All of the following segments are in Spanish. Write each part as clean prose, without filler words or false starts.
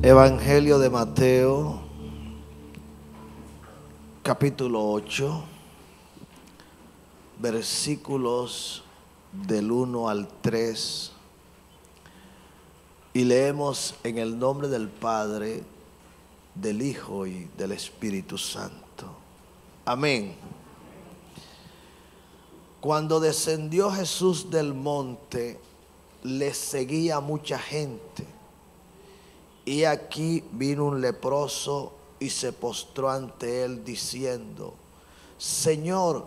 Evangelio de Mateo, capítulo 8, versículos del 1 al 3. Y leemos en el nombre del Padre, del Hijo y del Espíritu Santo. Amén. Cuando descendió Jesús del monte, le seguía mucha gente. Y aquí vino un leproso y se postró ante él diciendo: Señor,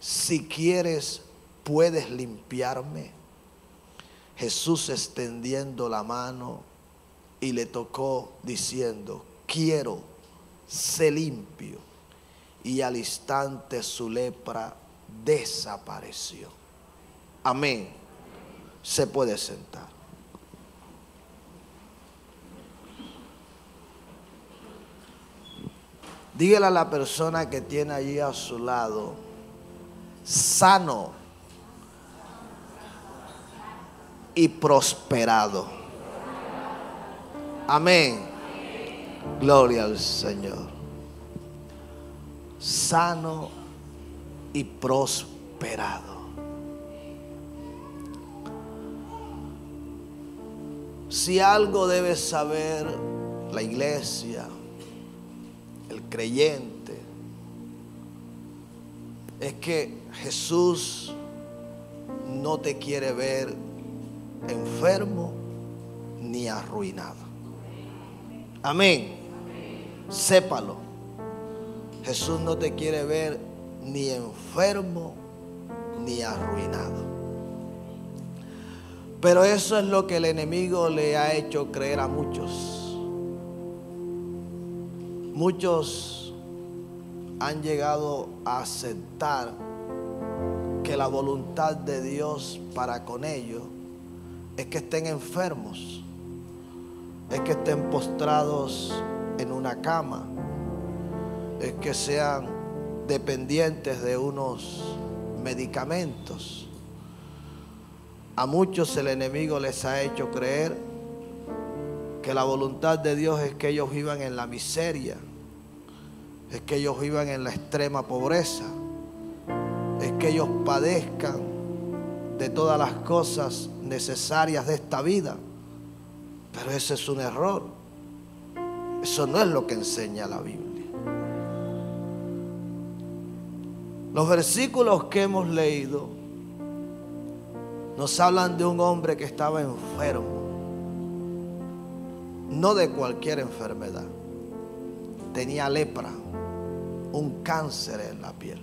si quieres, puedes limpiarme. Jesús, extendiendo la mano, y le tocó diciendo: quiero, sé limpio. Y al instante su lepra desapareció. Amén. Se puede sentar. Dígale a la persona que tiene allí a su lado: sano y prosperado. Amén. Gloria al Señor. Sano y prosperado. Si algo debe saber la iglesia, el creyente, es que Jesús no te quiere ver enfermo ni arruinado. Amén. Sépalo. Jesús no te quiere ver ni enfermo ni arruinado. Pero eso es lo que el enemigo le ha hecho creer a muchos. Muchos han llegado a aceptar que la voluntad de Dios para con ellos es que estén enfermos, es que estén postrados en una cama, es que sean dependientes de unos medicamentos. A muchos el enemigo les ha hecho creer que la voluntad de Dios es que ellos vivan en la miseria, es que ellos vivan en la extrema pobreza, es que ellos padezcan de todas las cosas necesarias de esta vida. Pero ese es un error. Eso no es lo que enseña la Biblia. Los versículos que hemos leído nos hablan de un hombre que estaba enfermo. No de cualquier enfermedad. Tenía lepra, un cáncer en la piel.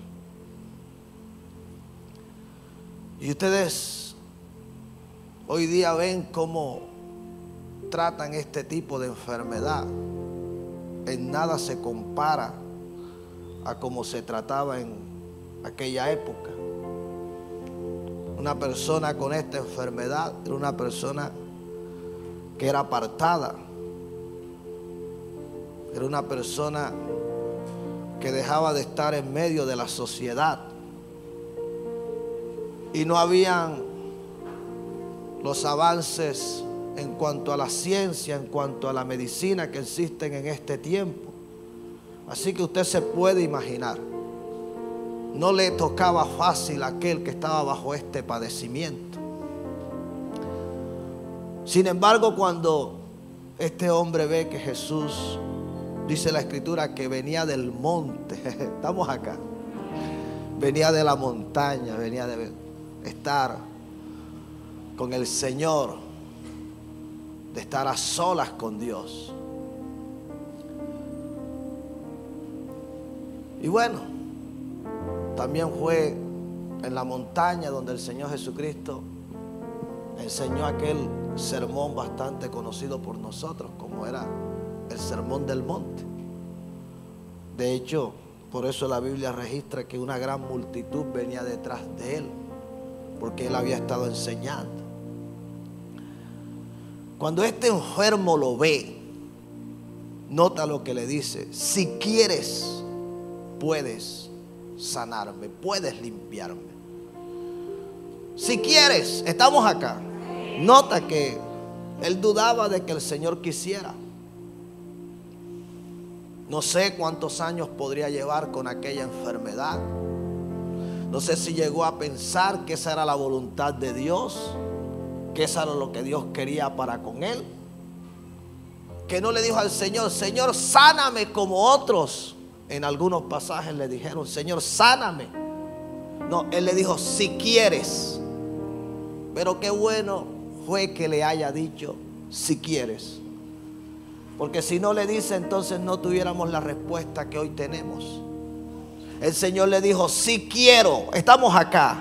Y ustedes hoy día ven cómo tratan este tipo de enfermedad. En nada se compara a cómo se trataba en aquella época. Una persona con esta enfermedad era una persona que era apartada. Era una persona que dejaba de estar en medio de la sociedad. Y no habían los avances en cuanto a la ciencia, en cuanto a la medicina que existen en este tiempo. Así que usted se puede imaginar, no le tocaba fácil a aquel que estaba bajo este padecimiento. Sin embargo, cuando este hombre ve que Jesús, dice la Escritura, que venía del monte, estamos acá, venía de la montaña, venía de estar con el Señor, de estar a solas con Dios. Y bueno, también fue en la montaña donde el Señor Jesucristo enseñó aquel sermón bastante conocido por nosotros, como era el Sermón del Monte. De hecho, por eso la Biblia registra que una gran multitud venía detrás de él, porque él había estado enseñando. Cuando este enfermo lo ve, nota lo que le dice: si quieres, puedes sanarme, puedes limpiarme. Si quieres, estamos acá. Nota que él dudaba de que el Señor quisiera. No sé cuántos años podría llevar con aquella enfermedad. No sé si llegó a pensar que esa era la voluntad de Dios, que eso era lo que Dios quería para con él. Que no le dijo al Señor: Señor, sáname como otros. En algunos pasajes le dijeron: Señor, sáname. No, él le dijo: si quieres. Pero qué bueno fue que le haya dicho: si quieres. Porque si no le dice, entonces no tuviéramos la respuesta que hoy tenemos. El Señor le dijo: si quiero. Estamos acá.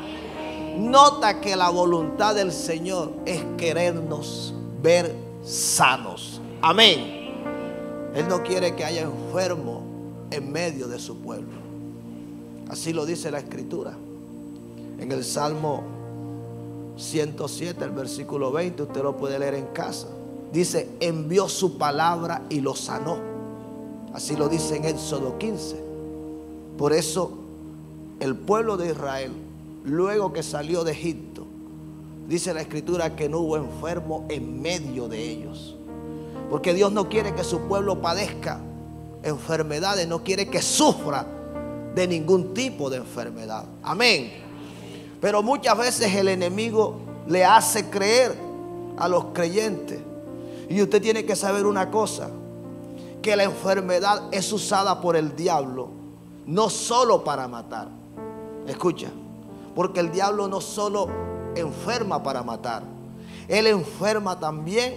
Nota que la voluntad del Señor es querernos ver sanos. Amén. Él no quiere que haya enfermo en medio de su pueblo. Así lo dice la Escritura. En el Salmo 107, el versículo 20, usted lo puede leer en casa. Dice: envió su palabra y lo sanó. Así lo dice en Éxodo 15. Por eso el pueblo de Israel, luego que salió de Egipto, dice la Escritura que no hubo enfermo en medio de ellos. Porque Dios no quiere que su pueblo padezca enfermedades, no quiere que sufra de ningún tipo de enfermedad. Amén. Pero muchas veces el enemigo le hace creer a los creyentes. Y usted tiene que saber una cosa: que la enfermedad es usada por el diablo no solo para matar. Escucha, porque el diablo no solo enferma para matar, él enferma también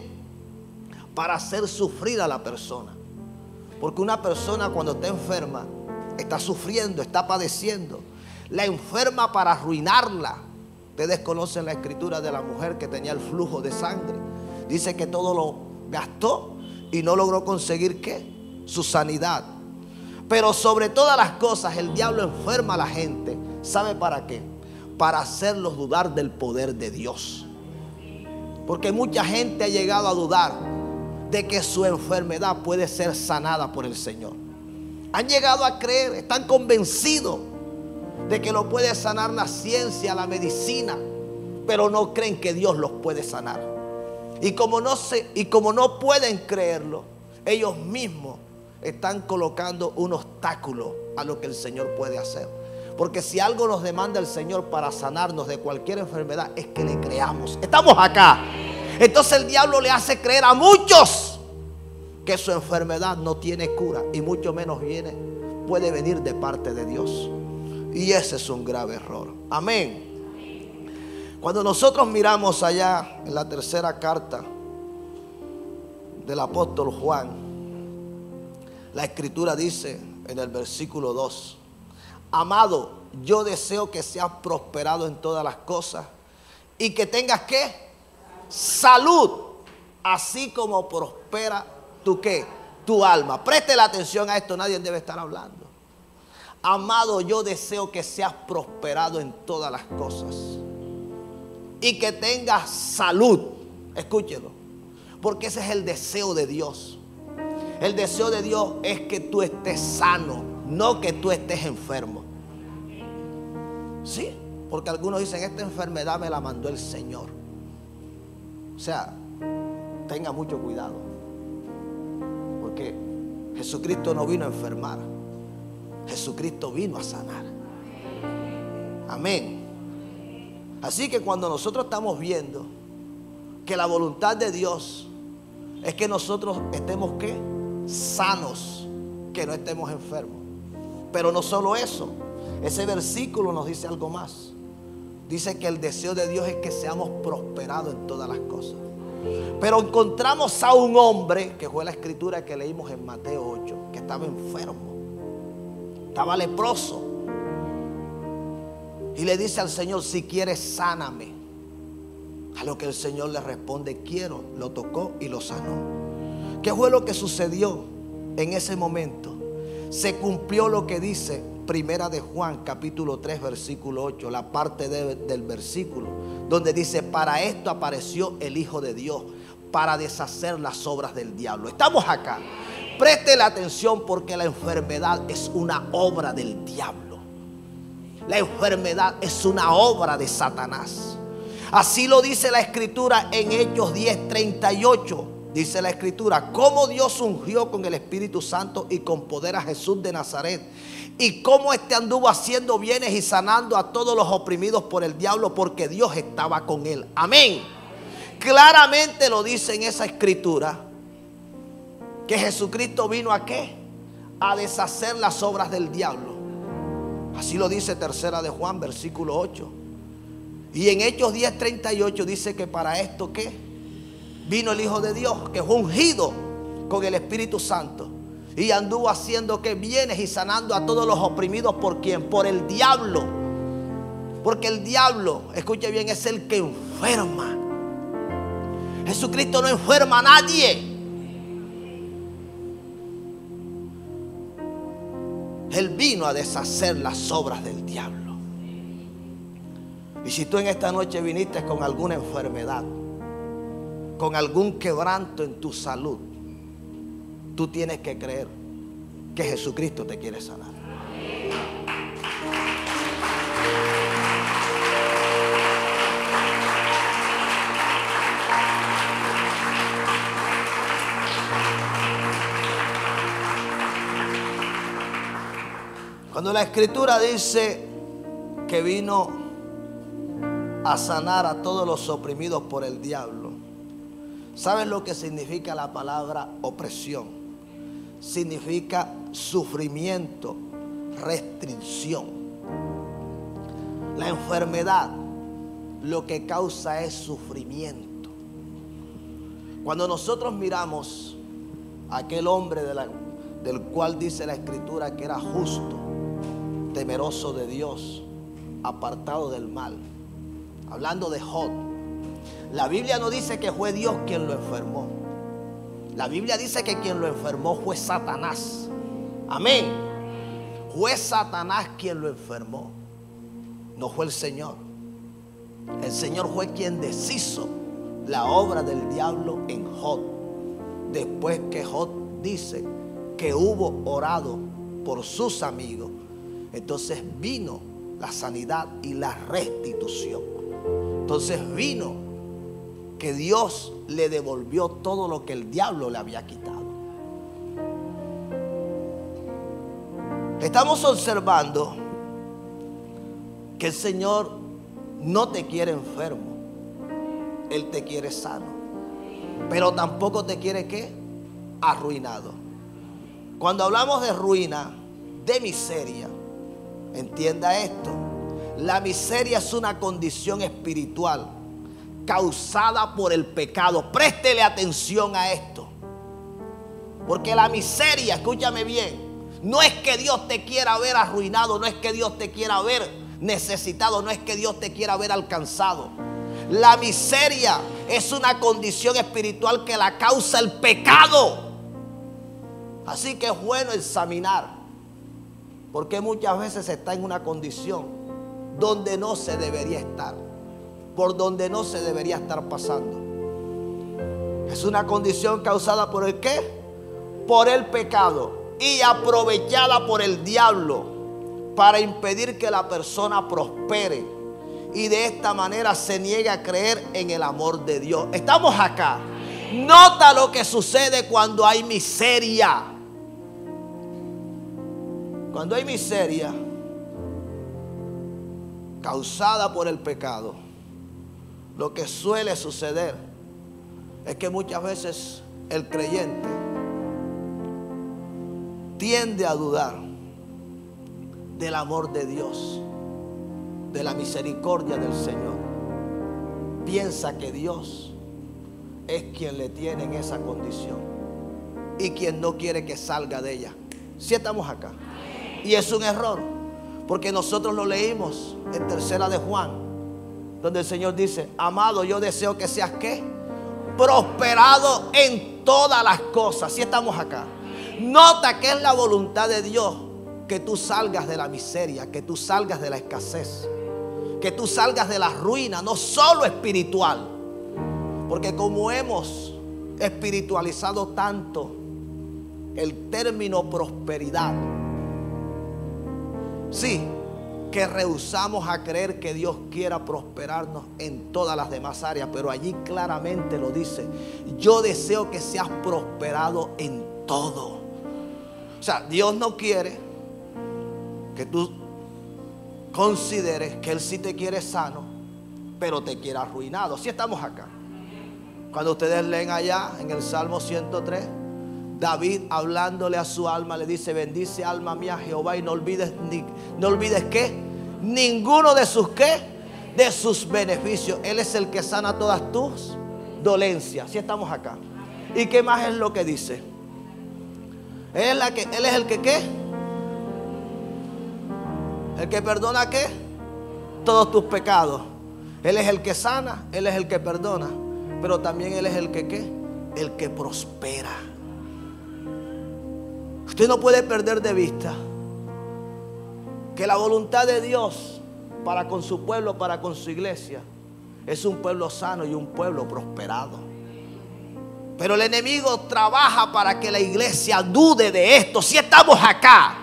para hacer sufrir a la persona. Porque una persona cuando está enferma está sufriendo, está padeciendo. La enferma para arruinarla. Ustedes conocen la escritura de la mujer que tenía el flujo de sangre. Dice que todo lo gastó y no logró conseguir ¿qué? Su sanidad. Pero sobre todas las cosas el diablo enferma a la gente. ¿Sabe para qué? Para hacerlos dudar del poder de Dios. Porque mucha gente ha llegado a dudar de que su enfermedad puede ser sanada por el Señor. Han llegado a creer, están convencidos de que lo puede sanar la ciencia, la medicina, pero no creen que Dios los puede sanar. Y como no pueden creerlo, ellos mismos están colocando un obstáculo a lo que el Señor puede hacer. Porque si algo nos demanda el Señor para sanarnos de cualquier enfermedad, es que le creamos. Estamos acá. Entonces el diablo le hace creer a muchos que su enfermedad no tiene cura, y mucho menos puede venir de parte de Dios. Y ese es un grave error. Amén. Cuando nosotros miramos allá en la tercera carta del apóstol Juan, la Escritura dice en el versículo 2: amado, yo deseo que seas prosperado en todas las cosas y que tengas ¿qué? Salud, así como prospera tu ¿qué? Tu alma. Preste la atención a esto, nadie debe estar hablando. Amado, yo deseo que seas prosperado en todas las cosas y que tengas salud. Escúchelo, porque ese es el deseo de Dios. El deseo de Dios es que tú estés sano, no que tú estés enfermo. Sí, porque algunos dicen: esta enfermedad me la mandó el Señor. O sea, tenga mucho cuidado, porque Jesucristo no vino a enfermar, Jesucristo vino a sanar. Amén. Así que cuando nosotros estamos viendo que la voluntad de Dios es que nosotros estemos ¿qué? Sanos, que no estemos enfermos. Pero no solo eso, ese versículo nos dice algo más. Dice que el deseo de Dios es que seamos prosperados en todas las cosas. Pero encontramos a un hombre, que fue la escritura que leímos en Mateo 8, que estaba enfermo, estaba leproso, y le dice al Señor: si quieres, sáname. A lo que el Señor le responde: quiero. Lo tocó y lo sanó. ¿Qué fue lo que sucedió en ese momento? Se cumplió lo que dice Primera de Juan capítulo 3 versículo 8, la parte del versículo donde dice: para esto apareció el Hijo de Dios, para deshacer las obras del diablo. Estamos acá. Preste la atención, porque la enfermedad es una obra del diablo. La enfermedad es una obra de Satanás. Así lo dice la escritura en Hechos 10:38. Dice la Escritura, cómo Dios ungió con el Espíritu Santo y con poder a Jesús de Nazaret, y cómo éste anduvo haciendo bienes y sanando a todos los oprimidos por el diablo, porque Dios estaba con él. Amén. Claramente lo dice en esa Escritura, que Jesucristo vino ¿a qué? A deshacer las obras del diablo. Así lo dice tercera de Juan, versículo 8. Y en Hechos 10:38 dice que para esto ¿qué? Vino el Hijo de Dios, que fue ungido con el Espíritu Santo, y anduvo haciendo que bienes y sanando a todos los oprimidos. ¿Por quién? Por el diablo. Porque el diablo, escuche bien, es el que enferma. Jesucristo no enferma a nadie. Él vino a deshacer las obras del diablo. Y si tú en esta noche viniste con alguna enfermedad, con algún quebranto en tu salud, tú tienes que creer que Jesucristo te quiere sanar. Cuando la Escritura dice que vino a sanar a todos los oprimidos por el diablo, ¿sabes lo que significa la palabra opresión? Significa sufrimiento, restricción. La enfermedad lo que causa es sufrimiento. Cuando nosotros miramos a aquel hombre del cual dice la Escritura que era justo, temeroso de Dios, apartado del mal, hablando de Job, la Biblia no dice que fue Dios quien lo enfermó. La Biblia dice que quien lo enfermó fue Satanás. Amén. Fue Satanás quien lo enfermó, no fue el Señor. El Señor fue quien deshizo la obra del diablo en Job, después que Job dice que hubo orado por sus amigos. Entonces vino la sanidad y la restitución. Entonces vino que Dios le devolvió todo lo que el diablo le había quitado. Estamos observando que el Señor no te quiere enfermo. Él te quiere sano. Pero tampoco te quiere ¿qué? Arruinado. Cuando hablamos de ruina, de miseria, entienda esto. La miseria es una condición espiritual causada por el pecado. Préstele atención a esto. Porque la miseria, escúchame bien, no es que Dios te quiera ver arruinado, no es que Dios te quiera ver necesitado, no es que Dios te quiera ver alcanzado. La miseria es una condición espiritual que la causa el pecado. Así que es bueno examinar, porque muchas veces se está en una condición donde no se debería estar, por donde no se debería estar pasando. Es una condición causada por el ¿qué? Por el pecado, y aprovechada por el diablo para impedir que la persona prospere, y de esta manera se niega a creer en el amor de Dios. Estamos acá. Nota lo que sucede cuando hay miseria. Cuando hay miseria causada por el pecado, lo que suele suceder es que muchas veces el creyente tiende a dudar del amor de Dios, de la misericordia del Señor. Piensa que Dios es quien le tiene en esa condición y quien no quiere que salga de ella. Si estamos acá. Y es un error, porque nosotros lo leímos en tercera de Juan, donde el Señor dice: amado, yo deseo que seas ¿qué? Prosperado en todas las cosas. Si estamos acá. Nota que es la voluntad de Dios que tú salgas de la miseria, que tú salgas de la escasez, que tú salgas de la ruina, no solo espiritual. Porque como hemos espiritualizado tanto el término prosperidad, sí, que rehusamos a creer que Dios quiera prosperarnos en todas las demás áreas, pero allí claramente lo dice: yo deseo que seas prosperado en todo. O sea, Dios no quiere que tú consideres que Él sí te quiere sano, pero te quiere arruinado. Si estamos acá. Cuando ustedes leen allá en el Salmo 103, David, hablándole a su alma, le dice: bendice alma mía Jehová, y no olvides ¿qué? Ninguno de sus ¿qué? De sus beneficios. Él es el que sana todas tus dolencias. Si estamos acá. ¿Y qué más es lo que dice? Él es el que ¿qué? El que perdona ¿qué? Todos tus pecados. Él es el que sana, Él es el que perdona, pero también Él es el que ¿qué? El que prospera. Usted no puede perder de vista que la voluntad de Dios para con su pueblo, para con su iglesia, es un pueblo sano y un pueblo prosperado. Pero el enemigo trabaja para que la iglesia dude de esto. Si estamos acá.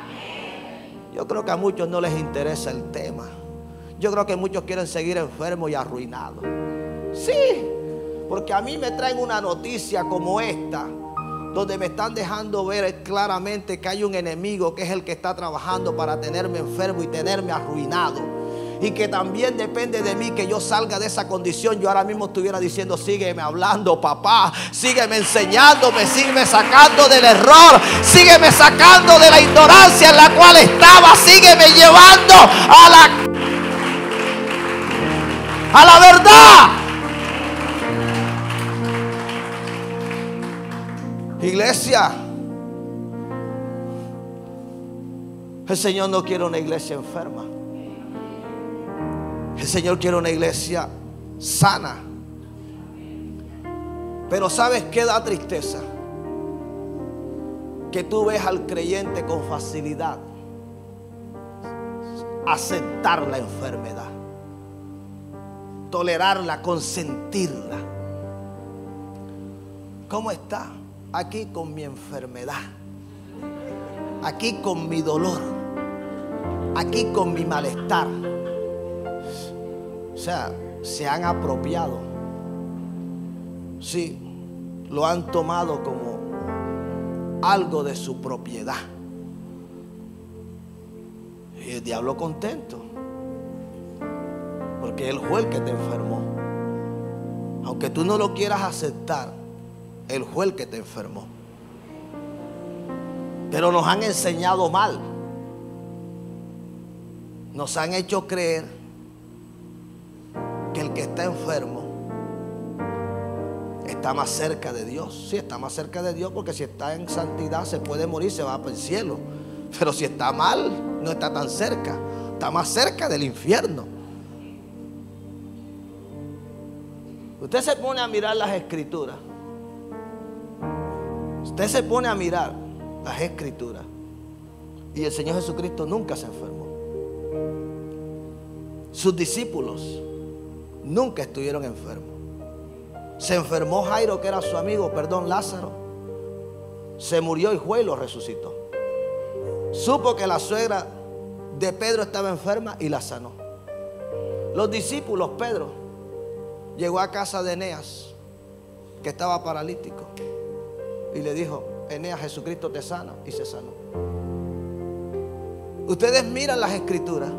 Yo creo que a muchos no les interesa el tema. Yo creo que muchos quieren seguir enfermos y arruinados. Sí, porque a mí me traen una noticia como esta, donde me están dejando ver claramente que hay un enemigo que es el que está trabajando para tenerme enfermo y tenerme arruinado. Y que también depende de mí que yo salga de esa condición. Yo ahora mismo estuviera diciendo: sígueme hablando, papá, sígueme enseñándome, sígueme sacando del error, sígueme sacando de la ignorancia en la cual estaba, sígueme llevando a la verdad. Iglesia, el Señor no quiere una iglesia enferma. El Señor quiere una iglesia sana. Pero ¿sabes qué da tristeza? Que tú ves al creyente con facilidad aceptar la enfermedad, tolerarla, consentirla. ¿Cómo está? Aquí con mi enfermedad, aquí con mi dolor, aquí con mi malestar. O sea, se han apropiado. Sí, lo han tomado como algo de su propiedad. Y el diablo contento, porque él fue el que te enfermó. Aunque tú no lo quieras aceptar, él fue el que te enfermó. Pero nos han enseñado mal. Nos han hecho creer que el que está enfermo está más cerca de Dios. Sí, está más cerca de Dios, porque si está en santidad se puede morir, se va para el cielo. Pero si está mal, no está tan cerca, está más cerca del infierno. Usted se pone a mirar las escrituras. Usted se pone a mirar las escrituras y el Señor Jesucristo nunca se enfermó. Sus discípulos nunca estuvieron enfermos. Se enfermó Jairo, que era su amigo, Lázaro. Se murió y fue y lo resucitó. Supo que la suegra de Pedro estaba enferma y la sanó. Los discípulos, Pedro llegó a casa de Eneas, que estaba paralítico, y le dijo: Eneas, Jesucristo te sana, y se sanó. Ustedes miran las escrituras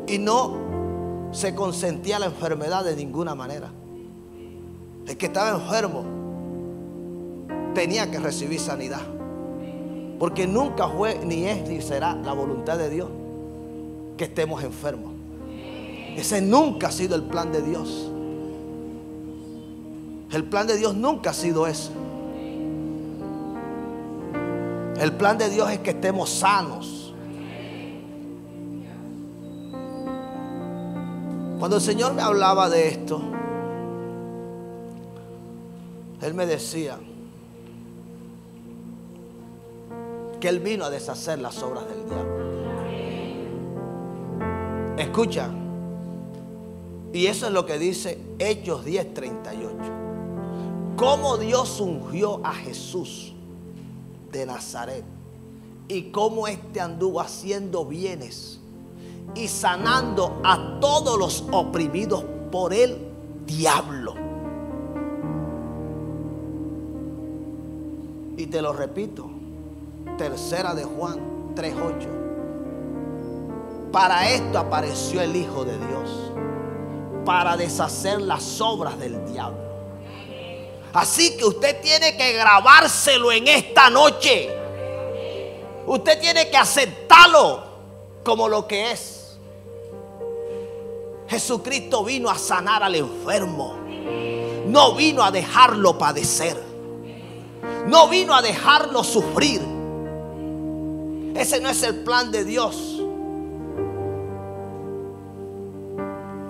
y no se consentía la enfermedad de ninguna manera. El que estaba enfermo tenía que recibir sanidad, porque nunca fue, ni es, ni será la voluntad de Dios que estemos enfermos. Ese nunca ha sido el plan de Dios. El plan de Dios nunca ha sido ese. El plan de Dios es que estemos sanos. Cuando el Señor me hablaba de esto, Él me decía que Él vino a deshacer las obras del diablo. Escucha, y eso es lo que dice Hechos 10:38. Cómo Dios ungió a Jesús de Nazaret y cómo éste anduvo haciendo bienes y sanando a todos los oprimidos por el diablo. Y te lo repito, tercera de Juan 3:8. Para esto apareció el Hijo de Dios, para deshacer las obras del diablo. Así que usted tiene que grabárselo en esta noche. Usted tiene que aceptarlo como lo que es. Jesucristo vino a sanar al enfermo. No vino a dejarlo padecer. No vino a dejarlo sufrir. Ese no es el plan de Dios.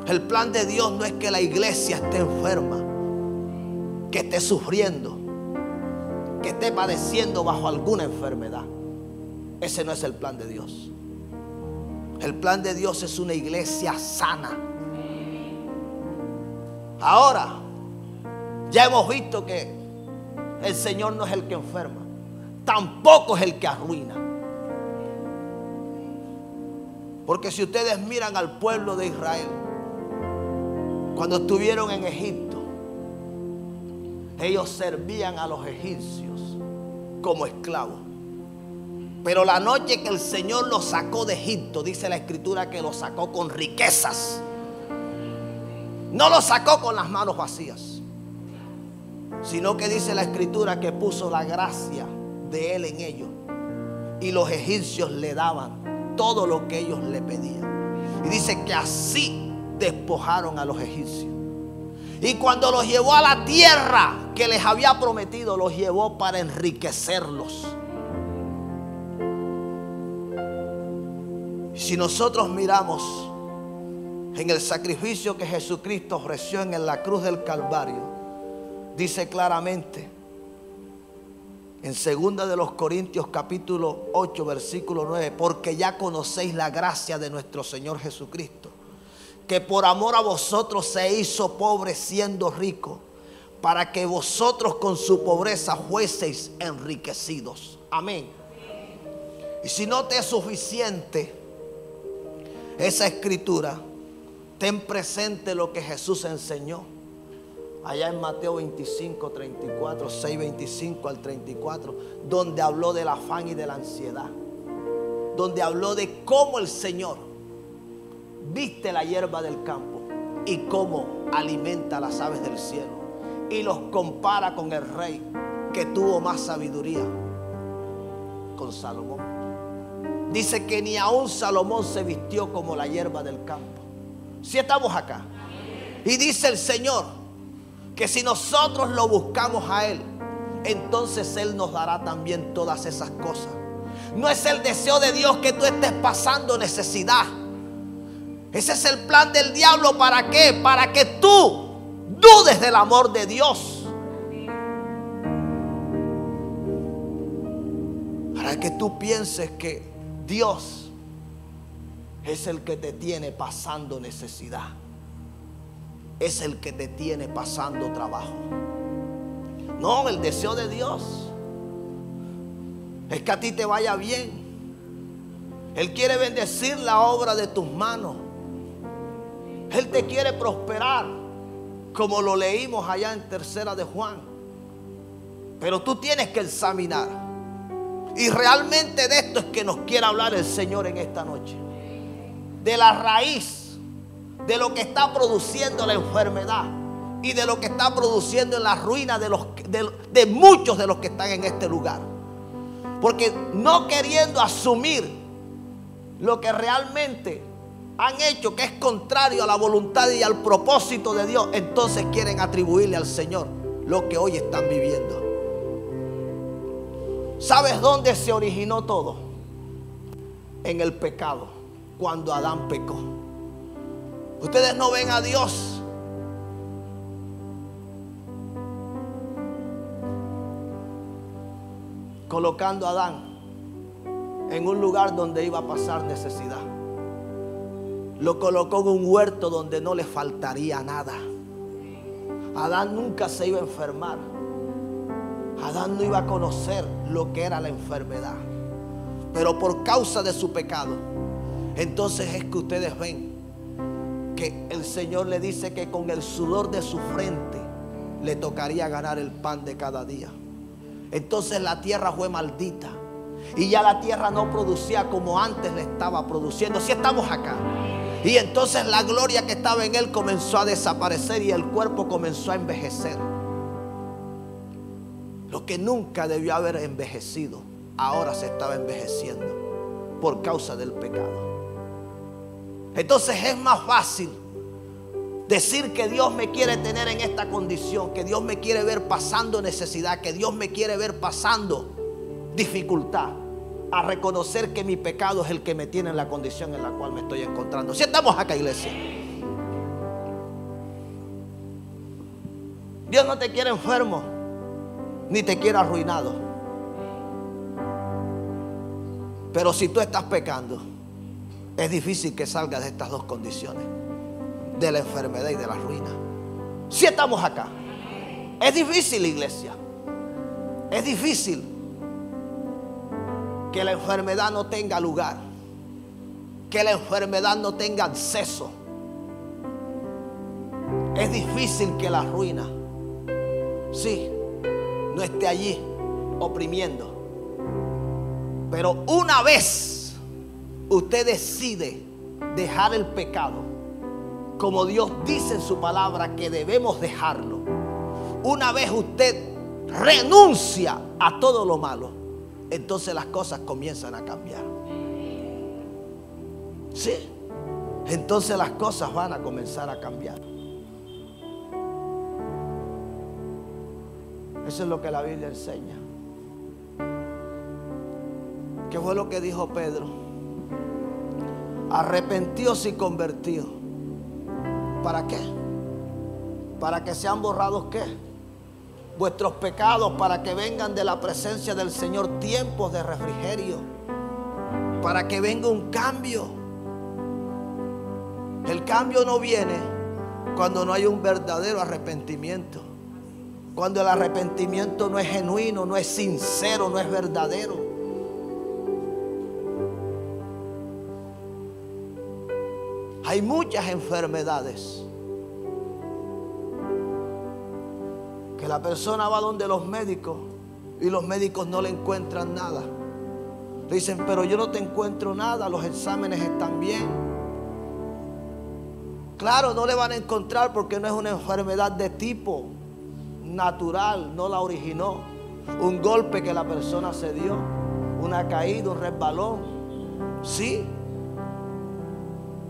El plan de Dios no es que la iglesia esté enferma, que esté sufriendo, que esté padeciendo bajo alguna enfermedad. Ese no es el plan de Dios. El plan de Dios es una iglesia sana. Ahora, ya hemos visto que el Señor no es el que enferma, tampoco es el que arruina. Porque si ustedes miran al pueblo de Israel, cuando estuvieron en Egipto, ellos servían a los egipcios como esclavos. Pero la noche que el Señor los sacó de Egipto, dice la Escritura que los sacó con riquezas. No los sacó con las manos vacías, sino que dice la Escritura que puso la gracia de Él en ellos. Y los egipcios le daban todo lo que ellos le pedían. Y dice que así despojaron a los egipcios. Y cuando los llevó a la tierra que les había prometido, los llevó para enriquecerlos. Si nosotros miramos en el sacrificio que Jesucristo ofreció en la cruz del Calvario, dice claramente en 2 de los Corintios capítulo 8 versículo 9: porque ya conocéis la gracia de nuestro Señor Jesucristo, que por amor a vosotros se hizo pobre siendo rico, para que vosotros con su pobreza fueseis enriquecidos. Amén. Y si no te es suficiente esa escritura, ten presente lo que Jesús enseñó allá en Mateo 25, 34, 6, 25 al 34, donde habló del afán y de la ansiedad, donde habló de cómo el Señor viste la hierba del campo y cómo alimenta a las aves del cielo, y los compara con el rey que tuvo más sabiduría, con Salomón. Dice que ni aún Salomón se vistió como la hierba del campo. Si estamos acá. Y dice el Señor que si nosotros lo buscamos a Él, entonces Él nos dará también todas esas cosas. No es el deseo de Dios que tú estés pasando necesidad. Ese es el plan del diablo. ¿Para qué? Para que tú dudes del amor de Dios. Para que tú pienses que Dios es el que te tiene pasando necesidad, es el que te tiene pasando trabajo. No, el deseo de Dios es que a ti te vaya bien. Él quiere bendecir la obra de tus manos. Él te quiere prosperar, como lo leímos allá en 3 de Juan. Pero tú tienes que examinar. Y realmente de esto es que nos quiere hablar el Señor en esta noche. De la raíz, de lo que está produciendo la enfermedad y de lo que está produciendo en la ruina de muchos de los que están en este lugar. Porque no queriendo asumir lo que realmente han hecho, que es contrario a la voluntad y al propósito de Dios, entonces quieren atribuirle al Señor lo que hoy están viviendo. ¿Sabes dónde se originó todo? En el pecado, cuando Adán pecó. Ustedes no ven a Dios colocando a Adán en un lugar donde iba a pasar necesidad. Lo colocó en un huerto donde no le faltaría nada. Adán nunca se iba a enfermar. Adán no iba a conocer lo que era la enfermedad. Pero por causa de su pecado, entonces es que ustedes ven que el Señor le dice que con el sudor de su frente le tocaría ganar el pan de cada día. Entonces la tierra fue maldita y ya la tierra no producía como antes le estaba produciendo. Si estamos acá. Y entonces la gloria que estaba en él comenzó a desaparecer y el cuerpo comenzó a envejecer. Lo que nunca debió haber envejecido, ahora se estaba envejeciendo por causa del pecado. Entonces es más fácil decir que Dios me quiere tener en esta condición, que Dios me quiere ver pasando necesidad, que Dios me quiere ver pasando dificultad, a reconocer que mi pecado es el que me tiene en la condición en la cual me estoy encontrando. Si estamos acá, iglesia. Dios no te quiere enfermo, ni te quiere arruinado. Pero si tú estás pecando, es difícil que salgas de estas dos condiciones, de la enfermedad y de la ruina. Si estamos acá. Es difícil, iglesia. Es difícil que la enfermedad no tenga lugar, que la enfermedad no tenga acceso. Es difícil que la ruina, sí, no esté allí oprimiendo. Pero una vez usted decide dejar el pecado, como Dios dice en su palabra que debemos dejarlo, una vez usted renuncia a todo lo malo, entonces las cosas comienzan a cambiar. Sí, entonces las cosas van a comenzar a cambiar. Eso es lo que la Biblia enseña. ¿Qué fue lo que dijo Pedro? Arrepentidos y convertidos. ¿Para qué? ¿Para que sean borrados qué? Vuestros pecados, para que vengan de la presencia del Señor tiempos de refrigerio, para que venga un cambio. El cambio no viene cuando no hay un verdadero arrepentimiento, cuando el arrepentimiento no es genuino, no es sincero, no es verdadero. Hay muchas enfermedades que la persona va donde los médicos y los médicos no le encuentran nada. Le dicen, pero yo no te encuentro nada, los exámenes están bien. Claro, no le van a encontrar porque no es una enfermedad de tipo natural, no la originó. Un golpe que la persona se dio, una caída, un resbalón. Sí,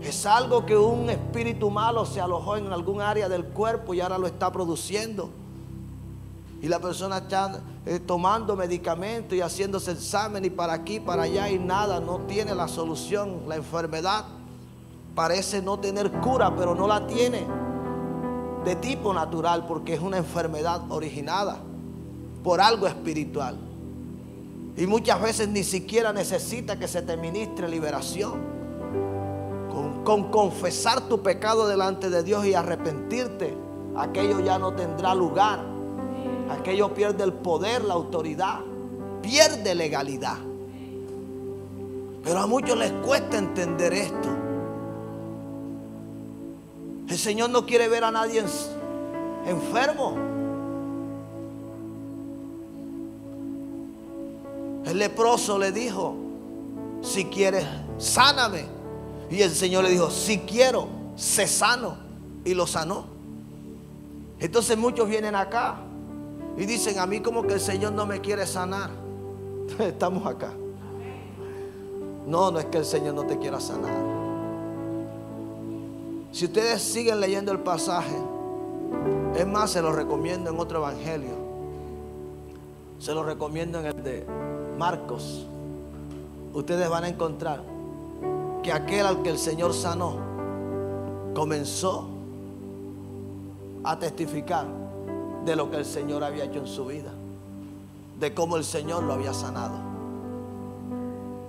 es algo que un espíritu malo se alojó en algún área del cuerpo y ahora lo está produciendo. Y la persona está tomando medicamentos y haciéndose examen y para aquí, para allá y nada, no tiene la solución. La enfermedad parece no tener cura, pero no la tiene de tipo natural, porque es una enfermedad originada por algo espiritual. Y muchas veces ni siquiera necesita que se te ministre liberación. Con confesar tu pecado delante de Dios y arrepentirte, aquello ya no tendrá lugar. Aquello pierde el poder, la autoridad, pierde legalidad. Pero a muchos les cuesta entender esto. El Señor no quiere ver a nadie enfermo. El leproso le dijo, si quieres, sáname. Y el Señor le dijo, si quiero, sé sano. Y lo sanó. Entonces muchos vienen acá y dicen, a mí como que el Señor no me quiere sanar. Estamos acá. No, no es que el Señor no te quiera sanar. Si ustedes siguen leyendo el pasaje, es más, se lo recomiendo en otro evangelio. Se lo recomiendo en el de Marcos. Ustedes van a encontrar que aquel al que el Señor sanó comenzó a testificar de lo que el Señor había hecho en su vida, de cómo el Señor lo había sanado.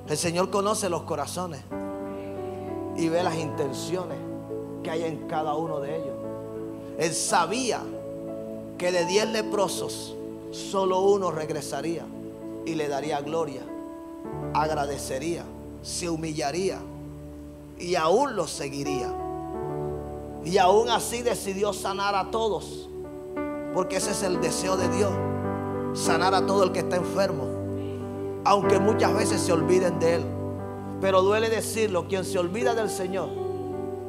El Señor conoce los corazones y ve las intenciones que hay en cada uno de ellos. Él sabía que de 10 leprosos solo uno regresaría y le daría gloria, agradecería, se humillaría y aún los seguiría. Y aún así decidió sanar a todos, porque ese es el deseo de Dios, sanar a todo el que está enfermo, aunque muchas veces se olviden de Él. Pero duele decirlo, quien se olvida del Señor,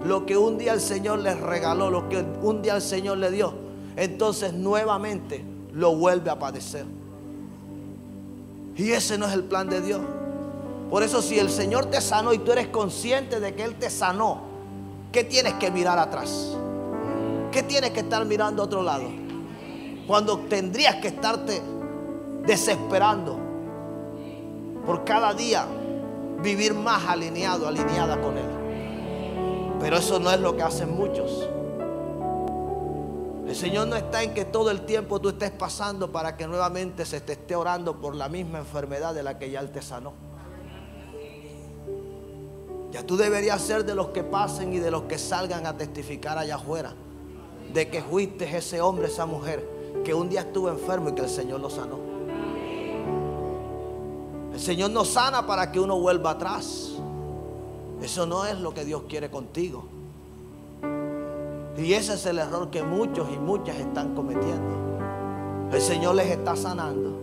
lo que un día el Señor les regaló, lo que un día el Señor le dio, entonces nuevamente lo vuelve a padecer. Y ese no es el plan de Dios. Por eso, si el Señor te sanó y tú eres consciente de que Él te sanó, ¿qué tienes que mirar atrás? ¿Qué tienes que estar mirando a otro lado? Cuando tendrías que estarte desesperando por cada día vivir más alineado, alineada con Él. Pero eso no es lo que hacen muchos. El Señor no está en que todo el tiempo tú estés pasando para que nuevamente se te esté orando por la misma enfermedad de la que ya Él te sanó. Ya tú deberías ser de los que pasen y de los que salgan a testificar allá afuera de que fuiste ese hombre, esa mujer que un día estuvo enfermo y que el Señor lo sanó. El Señor no sana para que uno vuelva atrás. Eso no es lo que Dios quiere contigo. Y ese es el error que muchos y muchas están cometiendo. El Señor les está sanando.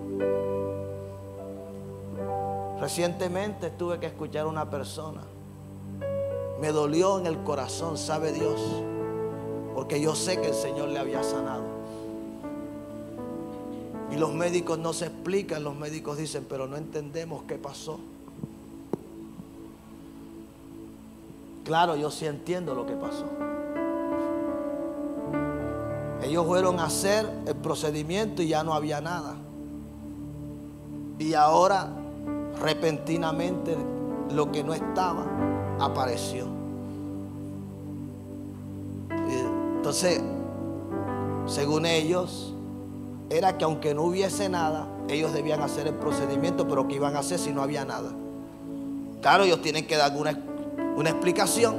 Recientemente tuve que escuchar a una persona. Me dolió en el corazón, sabe Dios, porque yo sé que el Señor le había sanado. Y los médicos no se explican, los médicos dicen, pero no entendemos qué pasó. Claro, yo sí entiendo lo que pasó. Ellos fueron a hacer el procedimiento y ya no había nada. Y ahora, repentinamente, lo que no estaba apareció. Entonces, según ellos, era que aunque no hubiese nada, ellos debían hacer el procedimiento, pero ¿qué iban a hacer si no había nada? Claro, ellos tienen que dar una explicación,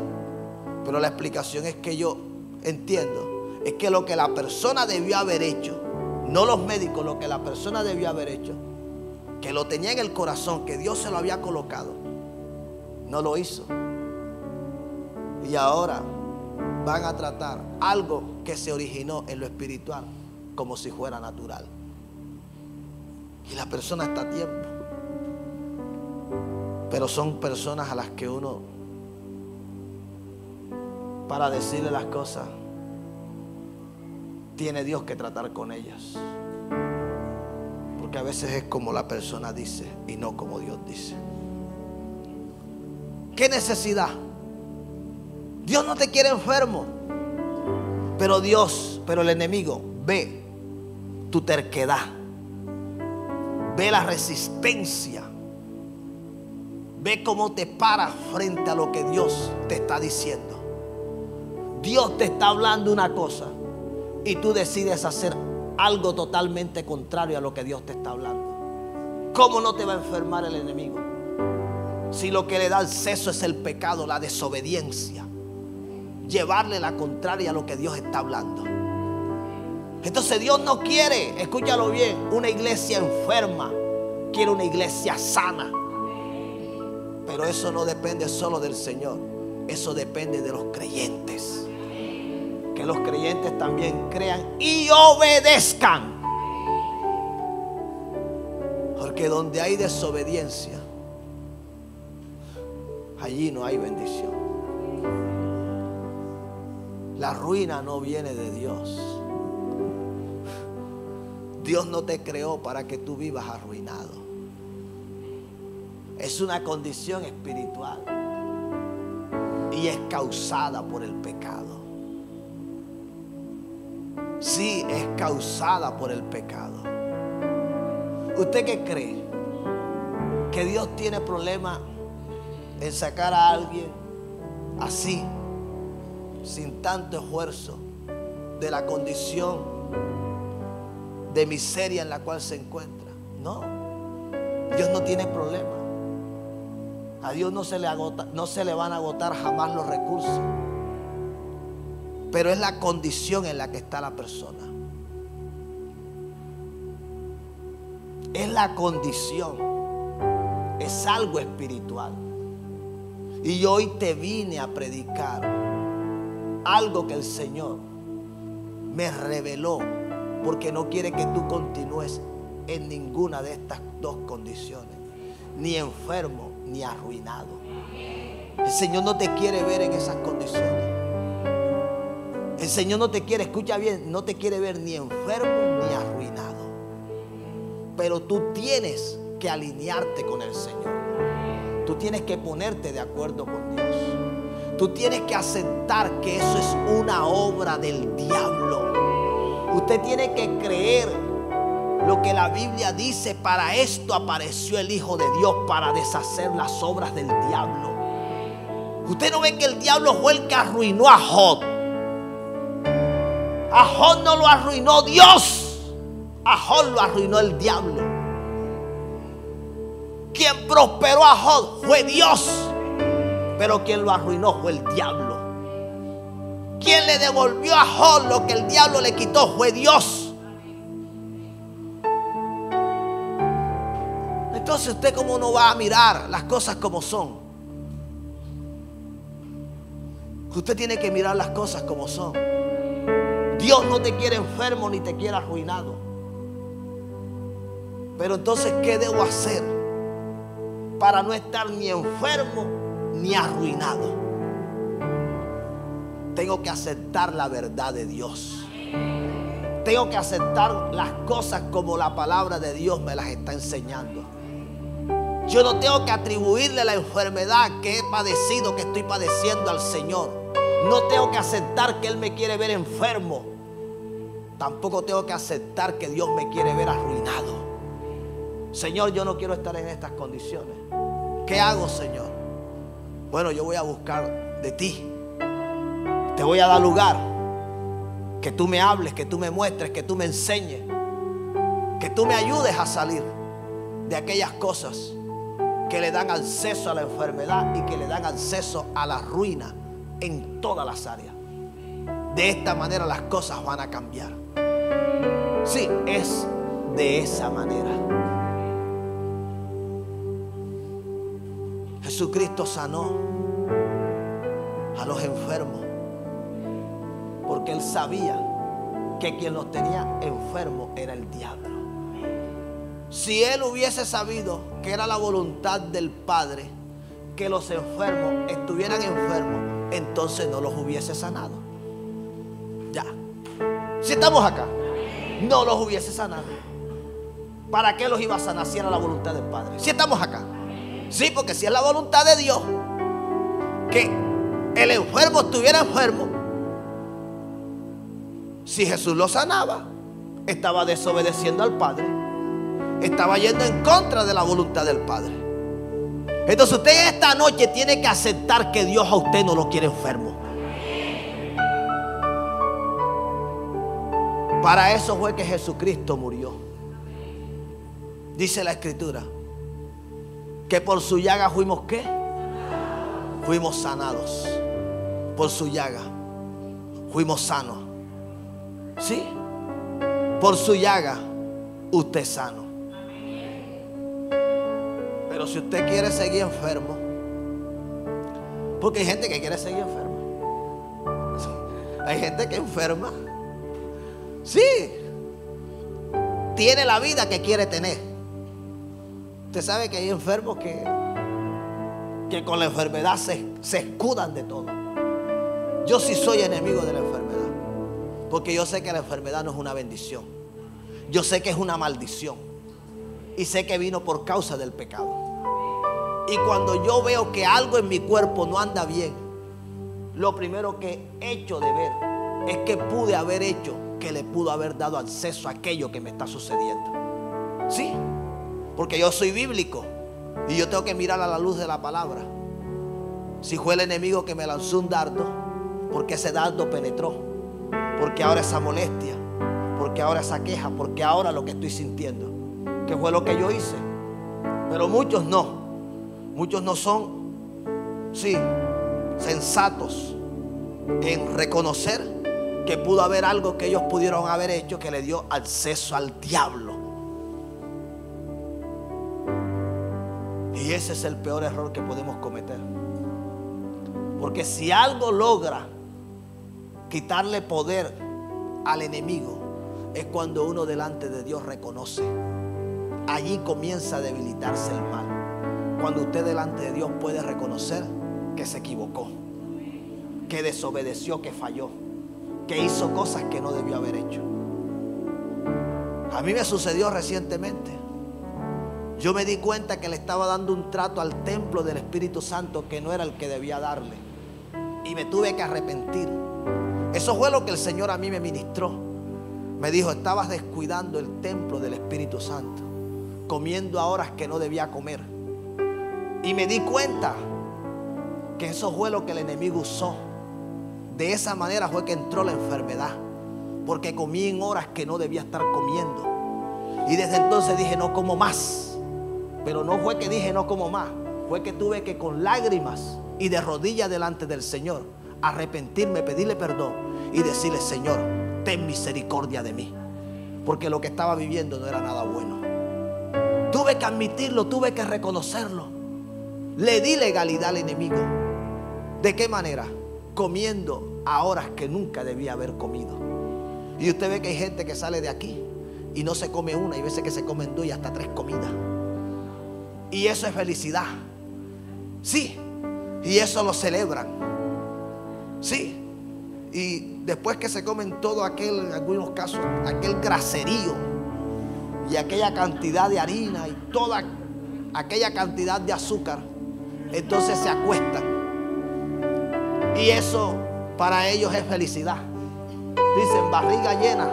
pero la explicación es que yo entiendo, es que lo que la persona debió haber hecho, no los médicos, lo que la persona debió haber hecho, que lo tenía en el corazón, que Dios se lo había colocado, no lo hizo. Y ahora van a tratar algo que se originó en lo espiritual como si fuera natural. Y la persona está a tiempo. Pero son personas a las que uno, para decirle las cosas, tiene Dios que tratar con ellas. Porque a veces es como la persona dice y no como Dios dice. ¿Qué necesidad? Dios no te quiere enfermo. Pero el enemigo ve tu terquedad, ve la resistencia, ve cómo te paras frente a lo que Dios te está diciendo. Dios te está hablando una cosa y tú decides hacer algo totalmente contrario a lo que Dios te está hablando. ¿Cómo no te va a enfermar el enemigo? Si lo que le da acceso es el pecado, la desobediencia, llevarle la contraria a lo que Dios está hablando. Entonces Dios no quiere, escúchalo bien, una iglesia enferma, quiere una iglesia sana. Pero eso no depende solo del Señor, eso depende de los creyentes. Que los creyentes también crean y obedezcan. Porque donde hay desobediencia, allí no hay bendición. La ruina no viene de Dios. Dios no te creó para que tú vivas arruinado. Es una condición espiritual y es causada por el pecado. Sí, es causada por el pecado. ¿Usted qué cree? ¿Que Dios tiene problema en sacar a alguien así, sin tanto esfuerzo, de la condición de miseria en la cual se encuentra? No, Dios no tiene problema. A Dios no se le van a agotar jamás los recursos. Pero es la condición en la que está la persona. Es la condición. Es algo espiritual. Y hoy te vine a predicar algo que el Señor me reveló, porque no quiere que tú continúes en ninguna de estas dos condiciones, ni enfermo ni arruinado. El Señor no te quiere ver en esas condiciones. El Señor no te quiere, escucha bien, no te quiere ver ni enfermo ni arruinado. Pero tú tienes que alinearte con el Señor. Tú tienes que ponerte de acuerdo con Dios. Tú tienes que aceptar que eso es una obra del diablo. Usted tiene que creer lo que la Biblia dice: para esto apareció el Hijo de Dios, para deshacer las obras del diablo. Usted no ve que el diablo fue el que arruinó a Job. A Job no lo arruinó Dios, a Job lo arruinó el diablo. Quien prosperó a Job fue Dios, pero quien lo arruinó fue el diablo. Quien le devolvió a Job lo que el diablo le quitó fue Dios. Entonces, ¿usted cómo no va a mirar las cosas como son? Usted tiene que mirar las cosas como son. Dios no te quiere enfermo ni te quiere arruinado. Pero entonces, ¿qué debo hacer para no estar ni enfermo ni arruinado? Tengo que aceptar la verdad de Dios. Tengo que aceptar las cosas como la palabra de Dios me las está enseñando. Yo no tengo que atribuirle la enfermedad que he padecido, que estoy padeciendo, al Señor. No tengo que aceptar que Él me quiere ver enfermo. Tampoco tengo que aceptar que Dios me quiere ver arruinado. Señor, yo no quiero estar en estas condiciones. ¿Qué hago, Señor? Bueno, yo voy a buscar de ti. Te voy a dar lugar. Que tú me hables, que tú me muestres, que tú me enseñes. Que tú me ayudes a salir de aquellas cosas que le dan acceso a la enfermedad y que le dan acceso a la ruina en todas las áreas. De esta manera las cosas van a cambiar. Sí, es de esa manera. Jesucristo sanó a los enfermos porque Él sabía que quien los tenía enfermos era el diablo. Si Él hubiese sabido que era la voluntad del Padre que los enfermos estuvieran enfermos, entonces no los hubiese sanado. Ya. Si estamos acá, no los hubiese sanado. ¿Para qué los iba a sanar si era la voluntad del Padre? Si estamos acá. Sí, porque si es la voluntad de Dios que el enfermo estuviera enfermo, si Jesús lo sanaba, estaba desobedeciendo al Padre, estaba yendo en contra de la voluntad del Padre. Entonces usted esta noche tiene que aceptar que Dios a usted no lo quiere enfermo. Para eso fue que Jesucristo murió. Dice la Escritura que por su llaga fuimos ¿qué? Fuimos sanados. Por su llaga fuimos sanos. ¿Sí? Por su llaga usted es sano. Pero si usted quiere seguir enfermo, porque hay gente que quiere seguir enferma. Hay gente que enferma. Sí. Tiene la vida que quiere tener. Usted sabe que hay enfermos que con la enfermedad se escudan de todo. Yo sí soy enemigo de la enfermedad, porque yo sé que la enfermedad no es una bendición. Yo sé que es una maldición. Y sé que vino por causa del pecado. Y cuando yo veo que algo en mi cuerpo no anda bien, lo primero que he hecho de ver es que pude haber hecho, que le pudo haber dado acceso a aquello que me está sucediendo. Sí, porque yo soy bíblico y yo tengo que mirar a la luz de la palabra. Si fue el enemigo que me lanzó un dardo, porque ese dardo penetró, porque ahora esa molestia, porque ahora esa queja, porque ahora lo que estoy sintiendo, que fue lo que yo hice. Pero muchos no son, sí, sensatos en reconocer que pudo haber algo que ellos pudieron haber hecho que le dio acceso al diablo. Y ese es el peor error que podemos cometer. Porque si algo logra quitarle poder al enemigo, es cuando uno delante de Dios reconoce. Allí comienza a debilitarse el mal. Cuando usted delante de Dios puede reconocer que se equivocó, que desobedeció, que falló, que hizo cosas que no debió haber hecho. A mí me sucedió recientemente. Yo me di cuenta que le estaba dando un trato al templo del Espíritu Santo que no era el que debía darle. Y me tuve que arrepentir. Eso fue lo que el Señor a mí me ministró. Me dijo: estabas descuidando el templo del Espíritu Santo, comiendo a horas que no debía comer. Y me di cuenta que eso fue lo que el enemigo usó. De esa manera fue que entró la enfermedad, porque comí en horas que no debía estar comiendo. Y desde entonces dije: no como más. Pero no fue que dije no como más, fue que tuve que con lágrimas y de rodillas delante del Señor arrepentirme, pedirle perdón y decirle: Señor, ten misericordia de mí, porque lo que estaba viviendo no era nada bueno. Tuve que admitirlo, tuve que reconocerlo. Le di legalidad al enemigo. ¿De qué manera? Comiendo a horas que nunca debía haber comido. Y usted ve que hay gente que sale de aquí y no se come una, y veces que se comen 2 y hasta 3 comidas. Y eso es felicidad. Sí. Y eso lo celebran. Sí. Y después que se comen todo aquel, en algunos casos, aquel graserío y aquella cantidad de harina y toda aquella cantidad de azúcar, entonces se acuestan. Y eso para ellos es felicidad. Dicen: barriga llena,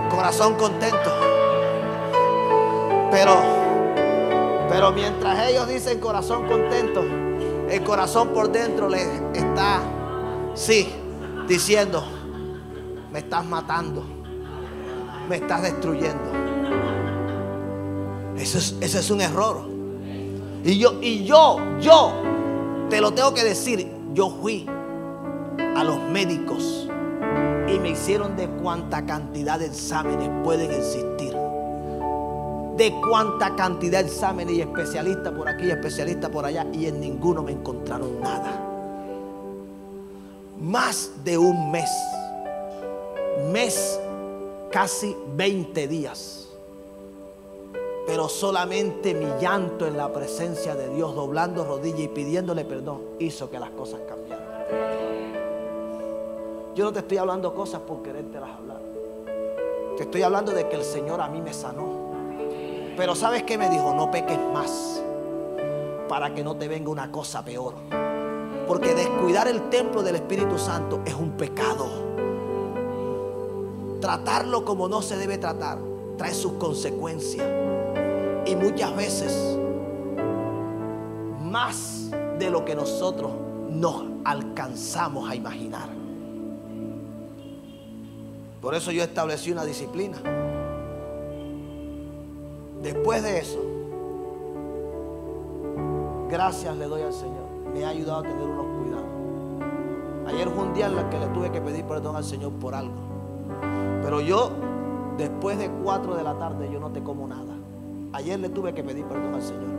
corazón contento. Pero mientras ellos dicen corazón contento, el corazón por dentro les está, sí, diciendo: me estás matando, me estás destruyendo. Ese es un error. Y yo te lo tengo que decir. Yo fui a los médicos y me hicieron de cuánta cantidad de exámenes pueden existir. De cuánta cantidad de exámenes, y especialistas por aquí y especialistas por allá, y en ninguno me encontraron nada. Más de un mes, casi 20 días. Pero solamente mi llanto en la presencia de Dios, doblando rodillas y pidiéndole perdón, hizo que las cosas cambiaran. Yo no te estoy hablando cosas por querértelas hablar. Te estoy hablando de que el Señor a mí me sanó. Pero ¿sabes qué me dijo? No peques más, para que no te venga una cosa peor. Porque descuidar el templo del Espíritu Santo es un pecado. Tratarlo como no se debe tratar trae sus consecuencias. Y muchas veces más de lo que nosotros nos alcanzamos a imaginar. Por eso yo establecí una disciplina. Después de eso, gracias le doy al Señor. Me ha ayudado a tener unos cuidados. Ayer fue un día en el que le tuve que pedir perdón al Señor por algo. Pero yo, después de 4 de la tarde, yo no te como nada. Ayer le tuve que pedir perdón al Señor.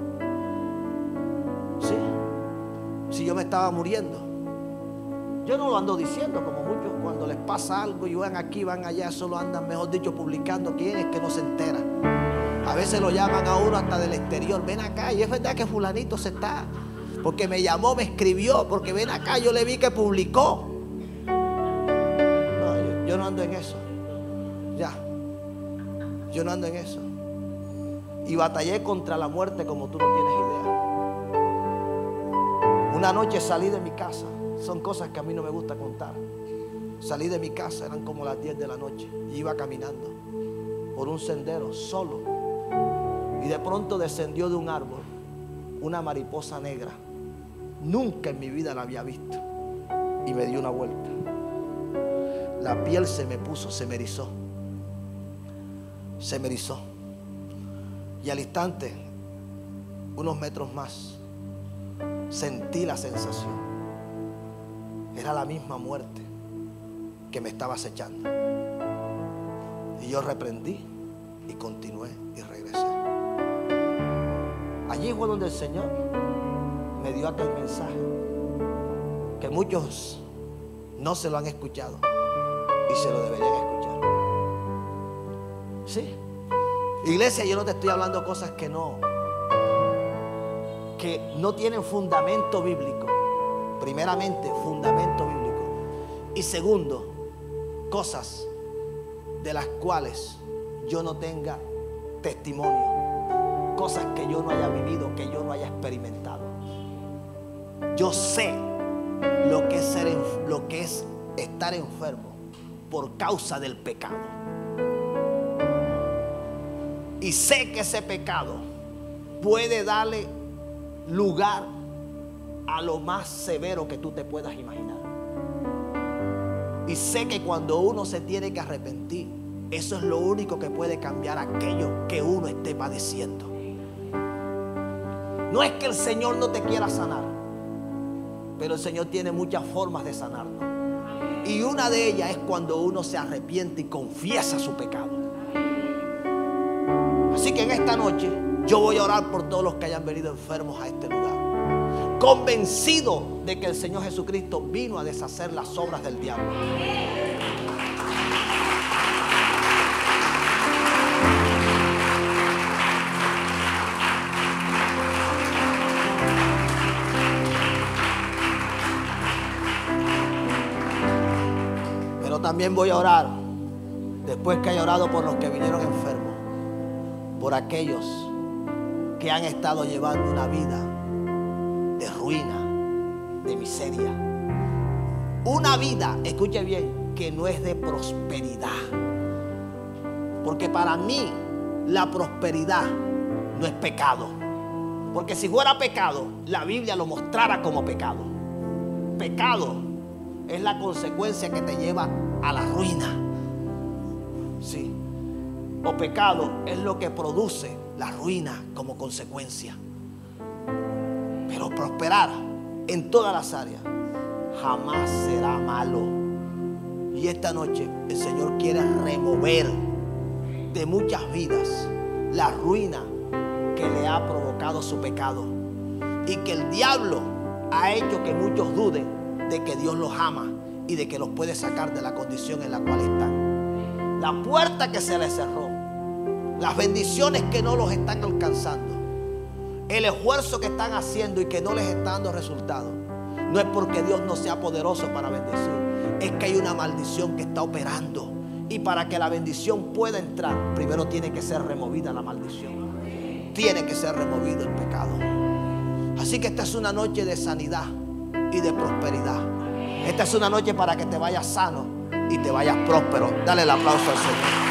Sí. Si yo me estaba muriendo. Yo no lo ando diciendo como muchos cuando les pasa algo y van aquí, van allá, solo andan, mejor dicho, publicando quién es que no se entera. A veces lo llaman a uno hasta del exterior. Ven acá, y es verdad que fulanito se está, porque me llamó, me escribió, porque ven acá, yo le vi que publicó. No, yo no ando en eso. Ya. Yo no ando en eso. Y batallé contra la muerte como tú no tienes idea. Una noche salí de mi casa. Son cosas que a mí no me gusta contar. Salí de mi casa, eran como las 10 de la noche. Y iba caminando por un sendero solo. Y de pronto descendió de un árbol una mariposa negra. Nunca en mi vida la había visto. Y me dio una vuelta. La piel se me puso, se me erizó. Se me erizó. Y al instante, unos metros más, sentí la sensación. Era la misma muerte que me estaba acechando. Y yo reprendí y continué y regresé. Allí fue donde el Señor me dio aquel mensaje. que muchos no se lo han escuchado y se lo deberían escuchar. Sí. Iglesia, yo no te estoy hablando cosas que no tienen fundamento bíblico. Primeramente, fundamento bíblico. Y segundo, cosas de las cuales yo no tenga testimonio. Cosas que yo no haya vivido, que yo no haya experimentado. Yo sé lo que es estar enfermo por causa del pecado. Y sé que ese pecado puede darle lugar a lo más severo que tú te puedas imaginar. Y sé que cuando uno se tiene que arrepentir, eso es lo único que puede cambiar aquello que uno esté padeciendo. No es que el Señor no te quiera sanar, pero el Señor tiene muchas formas de sanarnos. Y una de ellas es cuando uno se arrepiente y confiesa su pecado. Así que en esta noche yo voy a orar por todos los que hayan venido enfermos a este lugar, convencido de que el Señor Jesucristo vino a deshacer las obras del diablo. Pero también voy a orar, después que haya orado por los que vinieron enfermos, por aquellos que han estado llevando una vida de ruina, de miseria. Una vida, escuche bien, que no es de prosperidad. Porque para mí la prosperidad no es pecado. Porque si fuera pecado, la Biblia lo mostrara como pecado. Pecado es la consecuencia que te lleva a la ruina. Sí. O pecado es lo que produce la ruina como consecuencia. Pero prosperar en todas las áreas jamás será malo. Y esta noche el Señor quiere remover de muchas vidas la ruina que le ha provocado su pecado, y que el diablo ha hecho que muchos duden de que Dios los ama y de que los puede sacar de la condición en la cual están. La puerta que se les cerró, las bendiciones que no los están alcanzando, el esfuerzo que están haciendo y que no les está dando resultado, no es porque Dios no sea poderoso para bendecir, es que hay una maldición que está operando. Y para que la bendición pueda entrar, primero tiene que ser removida la maldición. Tiene que ser removido el pecado. Así que esta es una noche de sanidad y de prosperidad. Esta es una noche para que te vayas sano y te vayas próspero. Dale el aplauso al Señor.